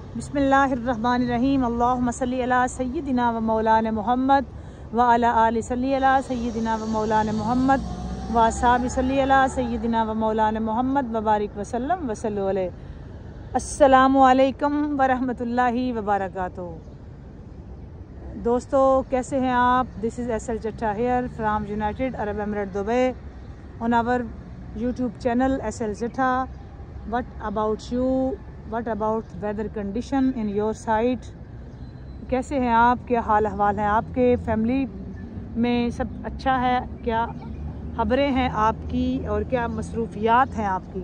बिस्मिल्लाहिर्रहमानिर्रहीम। अल्लाहुम्मा सल्ली अला सय्यिदिना व मौलाना मुहम्मद व अला आलि सल्ली अला सय्यिदिना व मौलाना मुहम्मद व असहाबि सल्ली अला सय्यिदिना व मौलाना मुहम्मद व बारिक वसल्लम वसल्लु अलैहि। अस्सलामु अलैकुम व रहमतुल्लाहि व बरकातुहू। दोस्तों, कैसे हैं आप? This is SL Chatta here from United Arab Emirate Dubai on our YouTube channel SL Chatta. What about you? What about weather condition in your side? कैसे हैं आप? क्या हाल अहवाल है आपके? फैमिली में सब अच्छा है? क्या खबरें हैं आपकी और क्या मसरूफियात हैं आपकी?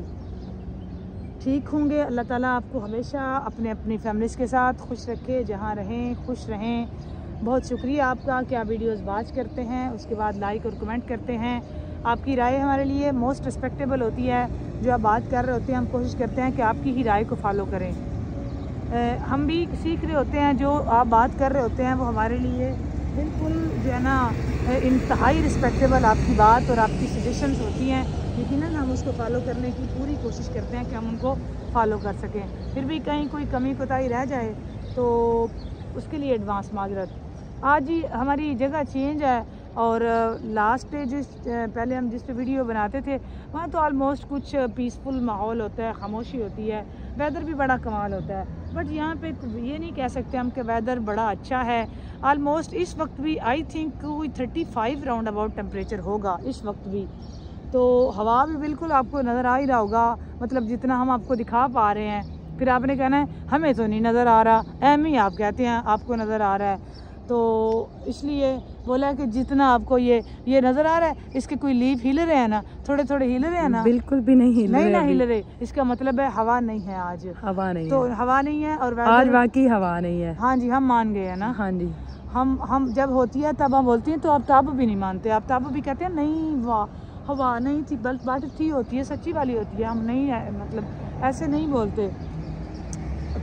ठीक होंगे। अल्लाह ताला आपको हमेशा अपने अपनी फैमिलीज़ के साथ खुश रखे, जहाँ रहें खुश रहें। बहुत शुक्रिया आपका कि आप वीडियोस वॉच करते हैं, उसके बाद लाइक और कमेंट करते हैं। आपकी राय हमारे लिए मोस्ट रिस्पेक्टेबल होती है। जो आप बात कर रहे होते हैं, हम कोशिश करते हैं कि आपकी ही राय को फॉलो करें। हम भी सीख रहे होते हैं, जो आप बात कर रहे होते हैं वो हमारे लिए बिल्कुल जो है ना इंतहाई रिस्पेक्टेबल आपकी बात और आपकी सजेशंस होती हैं। यकीनन हम उसको फॉलो करने की पूरी कोशिश करते हैं कि हम उनको फॉलो कर सकें। फिर भी कहीं कोई कमी कोताही रह जाए तो उसके लिए एडवांस माजरत। आज ही हमारी जगह चेंज है और लास्ट डे पहले हम जिस पे वीडियो बनाते थे वहाँ तो ऑलमोस्ट कुछ पीसफुल माहौल होता है, खामोशी होती है, वेदर भी बड़ा कमाल होता है। बट यहाँ पे ये नहीं कह सकते हम कि वेदर बड़ा अच्छा है। ऑलमोस्ट इस वक्त भी आई थिंक कोई 35 राउंड अबाउट टेम्परेचर होगा इस वक्त भी। तो हवा भी बिल्कुल आपको नज़र आ ही रहा होगा, मतलब जितना हम आपको दिखा पा रहे हैं। फिर आपने कहना है हमें तो नहीं नज़र आ रहा, एम ही आप कहते हैं आपको नज़र आ रहा है। तो इसलिए बोला कि जितना आपको ये नज़र आ रहा है, इसके कोई लीफ हिल रहे हैं ना, थोड़े थोड़े हिल रहे हैं ना? बिल्कुल भी नहीं हिल रहे। नहीं हिल रहे, इसका मतलब है हवा नहीं है आज। हवा नहीं तो है। हवा नहीं है और आज वाकई हवा नहीं है। हाँ जी, हम मान गए हैं ना। हाँ जी, हम जब होती है तब हम बोलती हैं, तो आप तब भी नहीं मानते। आप तब भी कहते हैं नहीं वाह हवा नहीं थी, बात थी होती है, सच्ची वाली होती है। हम नहीं है, मतलब ऐसे नहीं बोलते।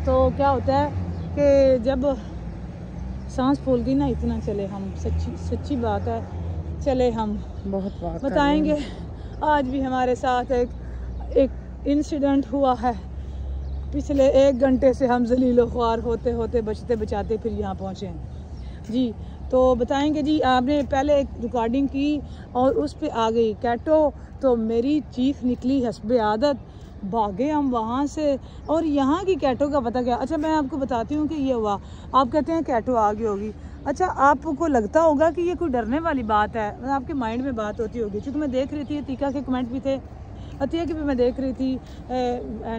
तो क्या होता है कि जब सांस फूल गई ना, इतना चले हम, सच्ची बात है, चले हम बहुत बात बताएंगे। आज भी हमारे साथ एक इंसिडेंट हुआ है। पिछले 1 घंटे से हम जलीलो ख्वार होते होते बचते बचाते फिर यहाँ पहुँचे हैं जी। तो बताएंगे जी। आपने पहले एक रिकॉर्डिंग की और उस पे आ गई कैटो, तो मेरी चीख निकली हस्बे आदत, भागे हम वहाँ से। और यहाँ की कैटो का पता क्या? अच्छा, मैं आपको बताती हूँ कि ये हुआ। आप कहते हैं कैटो आ गई होगी। अच्छा, आपको लगता होगा कि ये कोई डरने वाली बात है, मतलब आपके माइंड में बात होती होगी। क्योंकि मैं देख रही थी, अतीका के कमेंट भी थे, अतिया की भी मैं देख रही थी,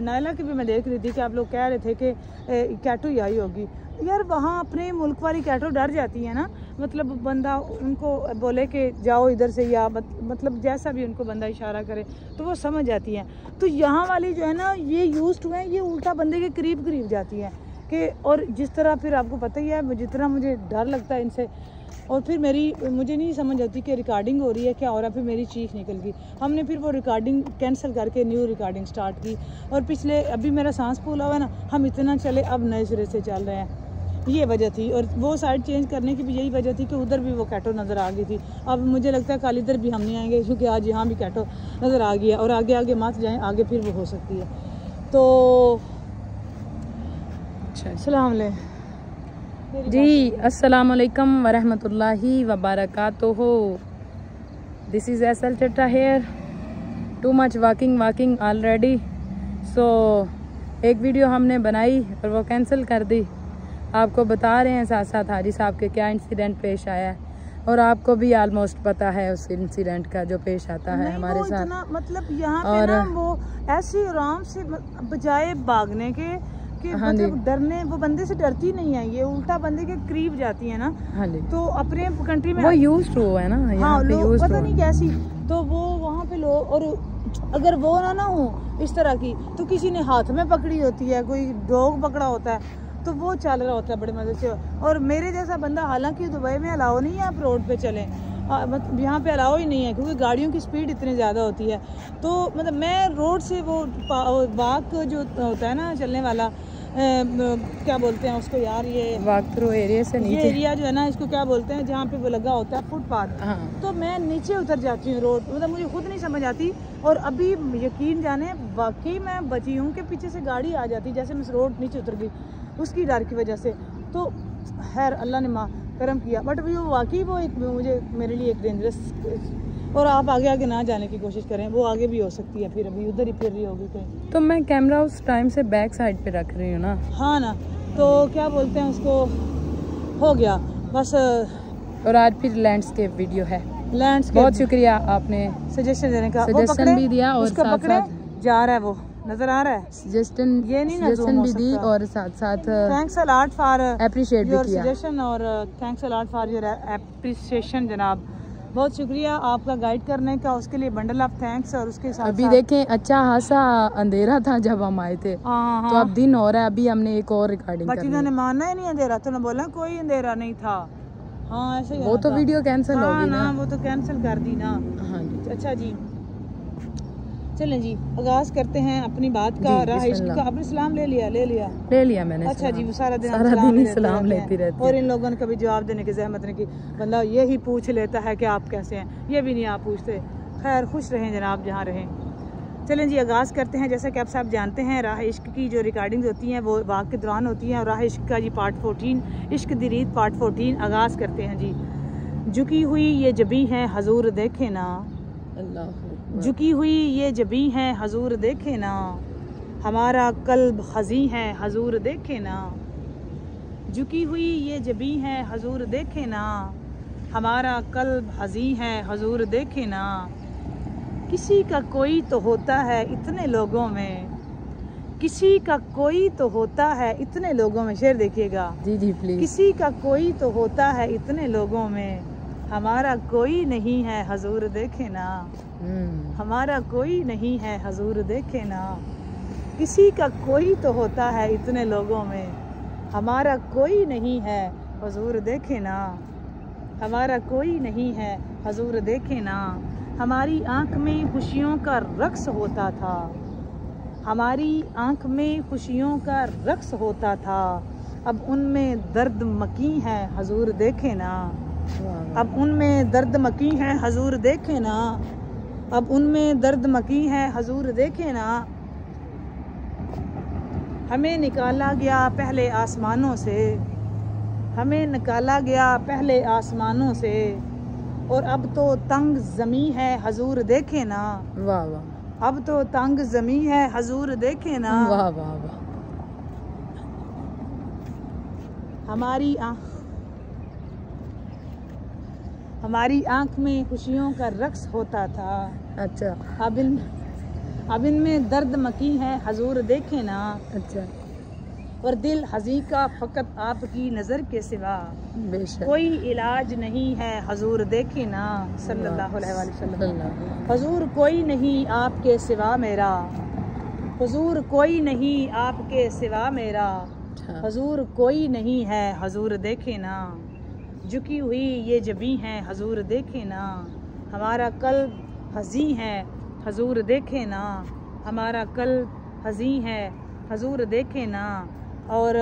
नायला की भी मैं देख रही थी कि आप लोग कह रहे थे कि कैटो ही आई होगी। यार वहाँ अपने मुल्क वाली कैटो डर जाती है ना, मतलब बंदा उनको बोले कि जाओ इधर से, या मतलब जैसा भी उनको बंदा इशारा करे तो वो समझ जाती हैं। तो यहाँ वाली जो है ना, ये यूज्ड हुए हैं, ये उल्टा बंदे के करीब करीब जाती हैं कि, और जिस तरह फिर आपको पता ही है जितना मुझे डर लगता है इनसे। और फिर मुझे नहीं समझ आती कि रिकॉर्डिंग हो रही है क्या हो रहा है। फिर मेरी चीख निकल गई। हमने फिर वो रिकॉर्डिंग कैंसिल करके न्यू रिकॉर्डिंग स्टार्ट की। और पिछले अभी मेरा सांस फूला हुआ है ना, हम इतना चले अब नए सिरे से चल रहे हैं, ये वजह थी। और वो साइड चेंज करने की भी यही वजह थी कि उधर भी वो कैटो नज़र आ गई थी। अब मुझे लगता है कल इधर भी हम नहीं आएंगे, क्योंकि आज यहाँ भी कैटो नज़र आ गई है। और आगे आगे मत जाएं, आगे फिर वो हो सकती है। तो सलाम अलैकुम जी। अस्सलाम वालेकुम व रहमतुल्लाहि व बरकातुहू। This is SL Chatta here. Too much walking already. So एक वीडियो हमने बनाई और वो कैंसिल कर दी। आपको बता रहे हैं साथ साथ हाजी साहब के क्या इंसिडेंट पेश आया है, और आपको भी ऑलमोस्ट पता है उस इंसिडेंट का जो पेश आता है हमारे साथ। मतलब यहाँ पे ना वो ऐसे आराम से बजाय भागने के हाँ मतलब डरने, वो बंदे से डरती नहीं है, ये उल्टा बंदे के करीब जाती है ना। हाँ जी। तो अपने कंट्री में वो यूज्ड टू है ना, हाँ लोग पता नहीं कैसी, तो वो वहाँ पे लोग, और अगर वो ना हो इस तरह की, तो किसी ने हाथ में पकड़ी होती है, कोई डॉग पकड़ा होता है, तो वो चल रहा होता है बड़े मजे से। और मेरे जैसा बंदा, हालांकि दुबई में अलाउ नहीं है आप रोड पे चलें, मतलब यहाँ पे अलाउ ही नहीं है, क्योंकि गाड़ियों की स्पीड इतनी ज़्यादा होती है। तो मतलब मैं रोड से वो वाक जो होता है ना चलने वाला, क्या बोलते हैं उसको यार, ये वॉक थ्रू एरिया से नीचे, ये एरिया जो है ना इसको क्या बोलते हैं जहाँ पे वो लगा होता है फुटपाथ। हाँ। तो मैं नीचे उतर जाती हूँ रोड, मतलब मुझे खुद नहीं समझ आती। और अभी यकीन जाने वाकई मैं बची हूँ कि पीछे से गाड़ी आ जाती जैसे मैं रोड नीचे उतर गई उसकी डर की वजह से। तो खैर अल्लाह ने माँ करम किया, बट अभी वो वाकई वो एक मुझे मेरे लिए एक डेंजरस। और आप आगे आगे ना जाने की कोशिश करें, वो आगे भी हो सकती है, फिर अभी उधर ही फिर रही होगी कहीं। तो मैं कैमरा उस टाइम से बैक साइड पे रख रही हूँ ना। हाँ ना, तो क्या बोलते हैं उसको, हो गया बस। और आज फिर लैंडस्केप वीडियो है। लैंडस्केप, बहुत शुक्रिया आपने सजेशन देने का। सजेशन भी दिया और उसका साथ पकड़े साथ जा रहा है, वो नजर आ रहा है सजेशन, ये नहीं ना सजेशन zoom भी हो दी सकता। और साथ साथ thanks a lot for appreciate भी योर किया। सजेशन और thanks a lot for your appreciation जनाब, बहुत शुक्रिया आपका गाइड करने का, उसके लिए बंडल ऑफ थैंक्स। और उसके साथ अभी देखें अच्छा खासा अंधेरा था जब हम आए थे, हाँ तो अब दिन हो रहा है। अभी हमने एक और रिकॉर्डिंग बट करनी इन्होंने है। माना ही नहीं अंधेरा, तो ना बोला कोई अंधेरा नहीं था। हाँ ऐसे ही वो तो था। वीडियो कैंसिल हाँ, होगी ना। वो तो कैंसिल कर दी ना। हाँ जी। अच्छा जी, चलें जी आगाज करते हैं अपनी बात का। जी, राह इश्क बिस्मिल्लाह। का आपने सलाम ले लिया ले लिया मैंने। अच्छा जी, वो सारा दिन ही सलाम लेती रहती और है। इन लोगों ने कभी जवाब देने की जहमत नहीं की। बंदा ये ही पूछ लेता है कि आप कैसे हैं, ये भी नहीं आप पूछते। खैर खुश रहें जनाब जहाँ रहें। चलें जी आगाज करते हैं। जैसा कि आप सब जानते हैं राह इश्क की जो रिकॉर्डिंग होती हैं वो वाक़ के दौरान होती हैं। और राह इश्क का जी पार्ट 14, इश्क दी रीत पार्ट 14 आगाज करते हैं जी। झुकी हुई ये जबी हैं हजूर देखे ना, अल्लाह झुकी हुई ये जबी हैं हजूर देखे ना, हमारा कल्ब खजी है हजूर देखे ना, झुकी हुई ये जबी हैं हजूर देखे ना, हमारा कल्ब हजी है हजूर देखे ना, किसी का कोई तो होता है इतने लोगों में, किसी का कोई तो होता है इतने लोगों में। शेर देखिएगा जी जी प्लीज। किसी का कोई तो होता है इतने लोगों में, हमारा कोई नहीं है हजूर देखे ना, हमारा कोई नहीं है हजूर देखे ना, किसी का कोई तो होता है इतने लोगों में, हमारा कोई नहीं है हजूर देखे ना, हमारा कोई नहीं है हजूर देखे ना, हमारी आँख में खुशियों का रक्स होता था, हमारी आँख में खुशियों का रक्स होता था, अब उनमें दर्द मकी है हजूर देखे ना, अब उनमें दर्द मकी है हजूर देखे ना, अब उनमें दर्द मकी है हजूर देखे ना, हमें निकाला गया पहले आसमानों से, हमें निकाला गया पहले आसमानों से, और अब तो तंग ज़मी है हजूर देखे ना, वाह वाह, अब तो तंग ज़मी है हजूर देखे ना, वाह वाह वाह। हमारी आँख में खुशियों का रक्स होता था, अच्छा अब इनमें दर्द मकी है हजूर देखे ना, अच्छा। और दिल हजी का फ़कत आपकी नज़र के सिवा, बेशक कोई इलाज नहीं है हजूर देखे ना, सल्लल्लाहु अलैहि वसल्लम। हजूर कोई नहीं आपके सिवा मेरा, हजूर कोई नहीं आपके सिवा मेरा, हजूर कोई नहीं है हजूर देखे ना, झुकी हुई ये जबी हैं हजूर देखे ना, हमारा कल्ब हजी है हजूर देखे ना, हमारा कल्ब हजी है हजूर देखे ना। और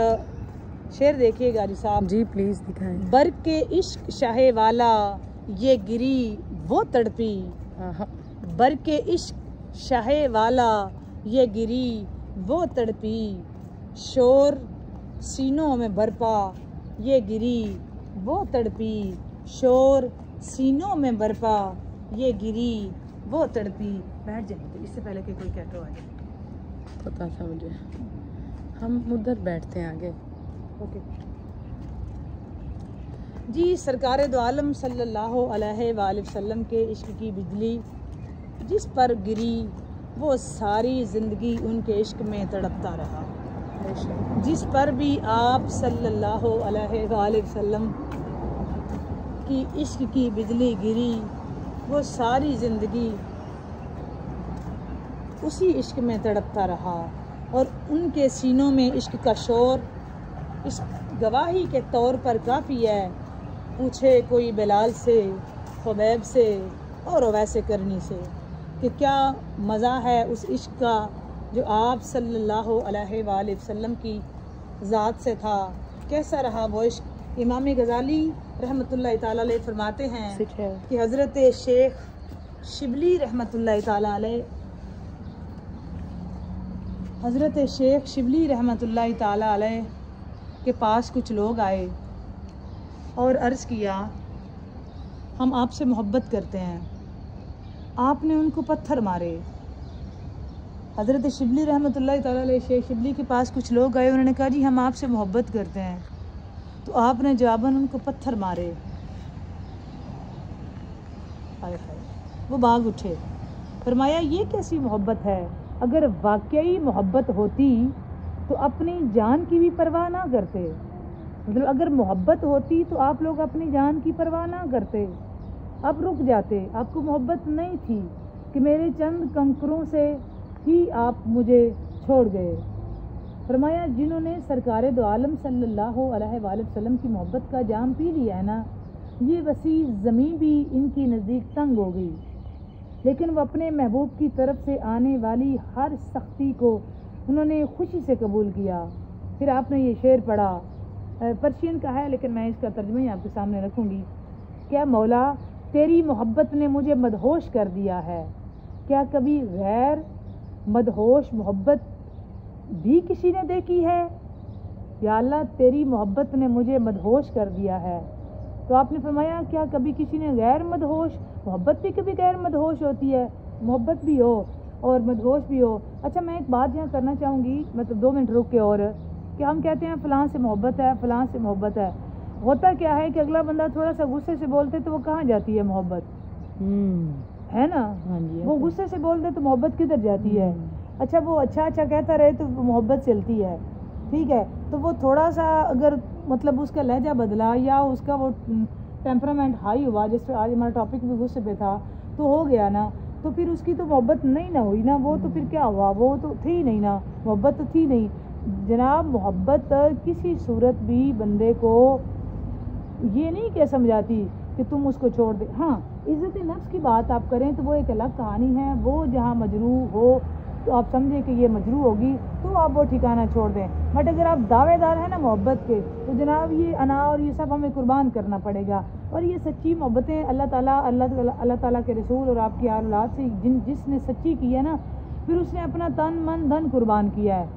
शेर देखिएगा जी साहब। जी प्लीज दिखाएं। बर के इश्क शाहे वाला ये गिरी वो तड़पी, बर के इश्क शाहे वाला ये गिरी वो तड़पी, शोर सीनों में बरपा ये गिरी वो तड़पी, शोर सीनों में बरपा ये गिरी वो तड़पी। बैठ जाएंगे इससे पहले कि कोई कैटो आ जाए। पता था मुझे, हम उधर बैठते हैं आगे। ओके जी। सरकार दो आलम सल्लल्लाहु अलैहि वसल्लम के इश्क की बिजली जिस पर गिरी वो सारी ज़िंदगी उनके इश्क में तड़पता रहा। जिस पर भी आप सल्लल्लाहु अलैहि वसल्लम की इश्क की बिजली गिरी वो सारी ज़िंदगी उसी इश्क में तड़पता रहा, और उनके सीनों में इश्क का शोर इस गवाही के तौर पर काफ़ी है। पूछे कोई बिलाल से, खुबैब से और वैसे करनी से कि क्या मज़ा है उस इश्क का जो आप सल्लल्लाहु अलैहि वसल्लम की ज़ात से था, कैसा रहा वो इश्क। इमाम गज़ाली रहमतुल्लाह ताला अलैह फरमाते हैं कि हज़रत शेख शिबली रहमतुल्लाह ताला अलैह हज़रत शेख शिबली रहमतुल्लाह ताला अलैह के पास कुछ लोग आए और अर्ज़ किया, हम आपसे मोहब्बत करते हैं। आपने उनको पत्थर मारे। हज़रत शिबली रहमतुल्लाह ताला अलैह शेख शिबली के पास कुछ लोग आए, उन्होंने कहा जी हम आपसे मोहब्बत करते हैं। तो आपने जवाबन उनको पत्थर मारे। हाय हाय, वो भाग उठे। फरमाया ये कैसी मोहब्बत है? अगर वाकई मोहब्बत होती तो अपनी जान की भी परवाह ना करते। मतलब अगर मोहब्बत होती तो आप लोग अपनी जान की परवाह ना करते, अब रुक जाते। आपको मोहब्बत नहीं थी कि मेरे चंद कंकरों से ही आप मुझे छोड़ गए। फरमाया जिन्होंने सरकार दो आलम सल्लल्लाहु अलैहि वसल्लम की मोहब्बत का जाम पी लिया है ना, ये वसी ज़मीन भी इनकी नज़दीक तंग हो गई, लेकिन वो अपने महबूब की तरफ से आने वाली हर सख्ती को उन्होंने खुशी से कबूल किया। फिर आपने ये शेर पढ़ा, पर्शियन का है लेकिन मैं इसका तर्जुमा ही आपके सामने रखूँगी। क्या मौला तेरी मोहब्बत ने मुझे मदहोश कर दिया है, क्या कभी गैर मदहोश मोहब्बत भी किसी ने देखी है? या अल्लाह तेरी मोहब्बत ने मुझे मदहोश कर दिया है। तो आपने फरमाया क्या कभी किसी ने गैर मदहोश, मोहब्बत भी कभी गैर मदहोश होती है, मोहब्बत भी हो और मदहोश भी हो। अच्छा मैं एक बात यहाँ करना चाहूँगी, मतलब 2 मिनट रुक के, और कि हम कहते हैं फ़लाँ से मोहब्बत है, फ़लाँ से मोहब्बत है। होता क्या है कि अगला बंदा थोड़ा सा गुस्से से बोलते तो वो कहाँ जाती है मोहब्बत, है ना? हाँ जी, वो गुस्से से बोलते तो मोहब्बत किधर जाती है? अच्छा वो अच्छा अच्छा कहता रहे तो मोहब्बत चलती है, ठीक है। तो वो थोड़ा सा अगर मतलब उसका लहजा बदला या उसका वो टेम्परामेंट हाई हुआ, जैसे आज हमारा टॉपिक भी गुस्से पे था, तो हो गया ना, तो फिर उसकी तो मोहब्बत नहीं ना हुई ना, वो तो फिर क्या हुआ, वो तो थी नहीं ना, मोहब्बत तो थी नहीं जनाब। मोहब्बत किसी सूरत भी बंदे को ये नहीं क्या समझाती कि तुम उसको छोड़ दे। हाँ, इज़्ज़त नफ्स की बात आप करें तो वो एक अलग कहानी है, वो जहाँ मजरूह हो तो आप समझें कि ये मजरूह होगी तो आप वो ठिकाना छोड़ दें। बट अगर आप दावेदार हैं ना मोहब्बत के, तो जनाब ये अना और ये सब हमें कुर्बान करना पड़ेगा। और ये सच्ची मोहब्बतें अल्लाह ताला के रसूल और आपकी औलाद से जिसने सच्ची की है ना, फिर उसने अपना तन मन धन कुर्बान किया है।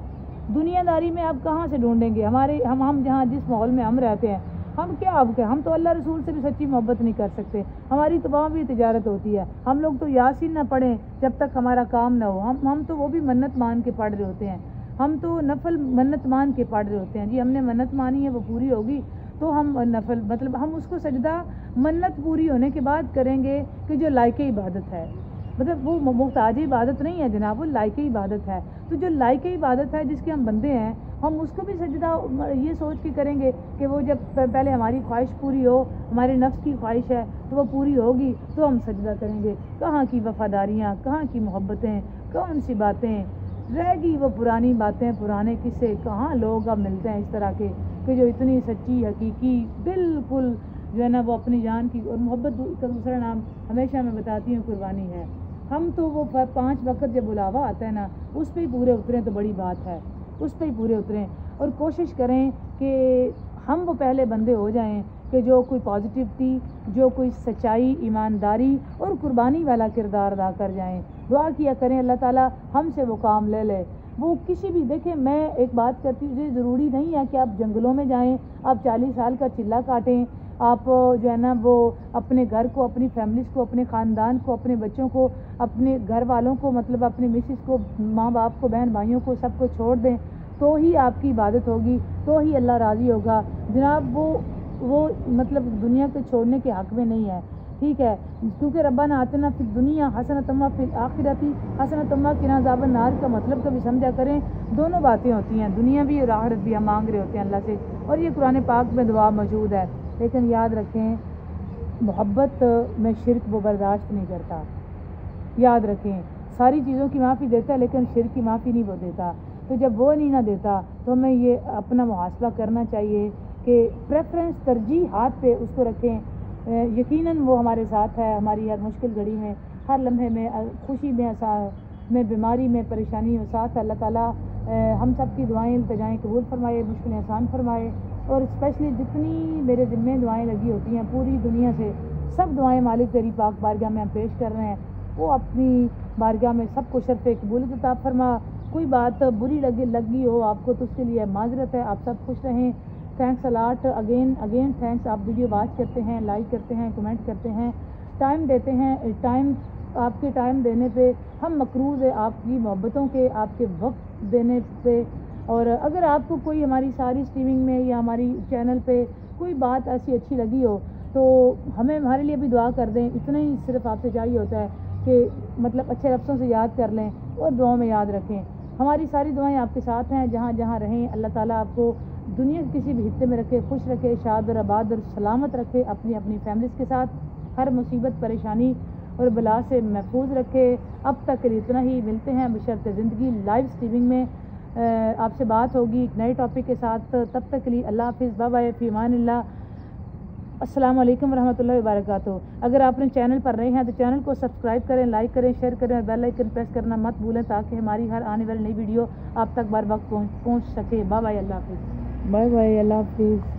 दुनियादारी में आप कहाँ से ढूंढेंगे? हम जहाँ जिस माहौल में हम रहते हैं, हम तो अल्लाह रसूल से भी सच्ची मोहब्बत नहीं कर सकते। हमारी तो वहाँ भी तिजारत होती है। हम लोग तो यासीन ना पढ़ें जब तक हमारा काम ना हो, हम तो वो भी मन्नत मान के पढ़ रहे होते हैं। हम तो नफल मन्नत मान के पढ़ रहे होते हैं। जी हमने मन्नत मानी है, वो पूरी होगी तो हम नफल मतलब हम उसको सजदा मन्नत पूरी होने के बाद करेंगे कि जो लायक इबादत है, मतलब वो मुख्ताज इबादत नहीं है जनाब, वो लायक इबादत है। तो जो लायक इबादत है जिसके हम बंदे हैं, हम उसको भी सजदा ये सोच के करेंगे कि वो जब पहले हमारी ख्वाहिश पूरी हो, हमारे नफ्स की ख्वाहिश है तो वो पूरी होगी तो हम सजदा करेंगे। कहाँ की वफादारियाँ, कहाँ की मोहब्बतें, कौन सी बातें रह गई, वो पुरानी बातें, पुराने किस्से। कहाँ लोग अब मिलते हैं इस तरह के कि जो इतनी सच्ची हकीकी बिल्कुल जो है ना वो अपनी जान की। और मोहब्बत का दूसरा नाम हमेशा मैं बताती हूँ कुर्बानी है। हम तो वो 5 वक्त जब बुलावा आता है ना, उस पर ही पूरे उतरें तो बड़ी बात है, उस पर ही पूरे उतरें और कोशिश करें कि हम वो पहले बंदे हो जाएं कि जो कोई पॉजिटिविटी, जो कोई सच्चाई, ईमानदारी और कुर्बानी वाला किरदार अदा कर जाएं। दुआ किया करें अल्लाह ताला हमसे वो काम ले ले। वो किसी भी, देखें मैं एक बात करती हूँ, ज़रूरी नहीं है कि आप जंगलों में जाएं, आप 40 साल का चिल्ला काटें, आप जो है ना वो अपने घर को, अपनी फैमिलीज़ को, अपने ख़ानदान को, अपने बच्चों को, अपने घर वालों को, मतलब अपनी मिसेस को, माँ बाप को, बहन भाइयों को, सबको छोड़ दें तो ही आपकी इबादत होगी, तो ही अल्लाह राज़ी होगा जनाब। वो मतलब दुनिया को छोड़ने के हक़ में नहीं है, ठीक है, क्योंकि रब्बाना आतिना फिद दुनिया हसनतम व फिल आखिरती हसनतम व किना अज़ाबन नार का मतलब कभी समझा करें। दोनों बातें होती हैं, दुनिया भी और आखिरत भी हम मांग रहे होते हैं अल्लाह से, और ये कुरान पाक में दुआ मौजूद है। लेकिन याद रखें मोहब्बत में शिर्क वो बर्दाश्त नहीं करता। याद रखें सारी चीज़ों की माफ़ी देता है लेकिन शिर्क की माफ़ी नहीं वो देता। तो जब वो नहीं ना देता तो हमें ये अपना मुहासबा करना चाहिए कि प्रेफरेंस, तरजीह हाथ पे उसको रखें। यकीनन वो हमारे साथ है, हमारी हर मुश्किल घड़ी में, हर लम्हे में, खुशी में, में, बीमारी में, परेशानी में साथ अल्लाह ताला हम सब की दुआएं इल्तिजाएं कबूल फरमाए, मुश्किलें आसान फरमाए। और स्पेशली जितनी मेरे ज़िम्मे दुआएं लगी होती हैं पूरी दुनिया से, सब दुआएं मालिक तेरी पाक बारगाह में हम पेश कर रहे हैं। वो अपनी बारगाह में सबको शर्फ़ कबूलियत अता फरमा। कोई बात बुरी लगी हो आपको तो उसके लिए माजरत है। आप सब खुश रहें। Thanks a lot again thanks. आप वीडियो वॉच करते हैं, लाइक करते हैं, कमेंट करते हैं, टाइम देते हैं। आपके टाइम देने पे हम मकरूज़ है, आपकी मोहब्बतों के, आपके वक्त देने पे। और अगर आपको कोई हमारी सारी स्ट्रीमिंग में या हमारी चैनल पे कोई बात ऐसी अच्छी लगी हो तो हमारे लिए भी दुआ कर दें। इतना ही सिर्फ आपसे चाहिए होता है कि मतलब अच्छे लफ्ज़ों से याद कर लें और दुआओं में याद रखें। हमारी सारी दुआएं आपके साथ हैं, जहाँ जहाँ रहें। अल्लाह ताला आपको दुनिया के किसी भी हिस्से में रखे, खुश रखे, शाद और आबाद और सलामत रखे, अपनी अपनी फैमिलीज़ के साथ हर मुसीबत परेशानी और बला से महफूज रखे। अब तक के लिए इतना ही। मिलते हैं बशर्ते ज़िंदगी लाइव स्ट्रीमिंग में। आपसे बात होगी एक नए टॉपिक के साथ। तब तक के लिए अल्लाह हाफ़िज़, बाय बाय, फ़ी अमानिल्लाह। अस्सलाम वालेकुम रहमतुल्लाहि व बरकातुहू। अगर आप अपने चैनल पर रहे हैं तो चैनल को सब्सक्राइब करें, लाइक करें, शेयर करें और बेल आइकन प्रेस करना मत भूलें ताकि हमारी हर आने वाली नई वीडियो आप तक बर वक्त पहुँच सके। बाय बाय, अल्लाह हाफ़िज़। बाय बाय, अल्लाह हाफिज़।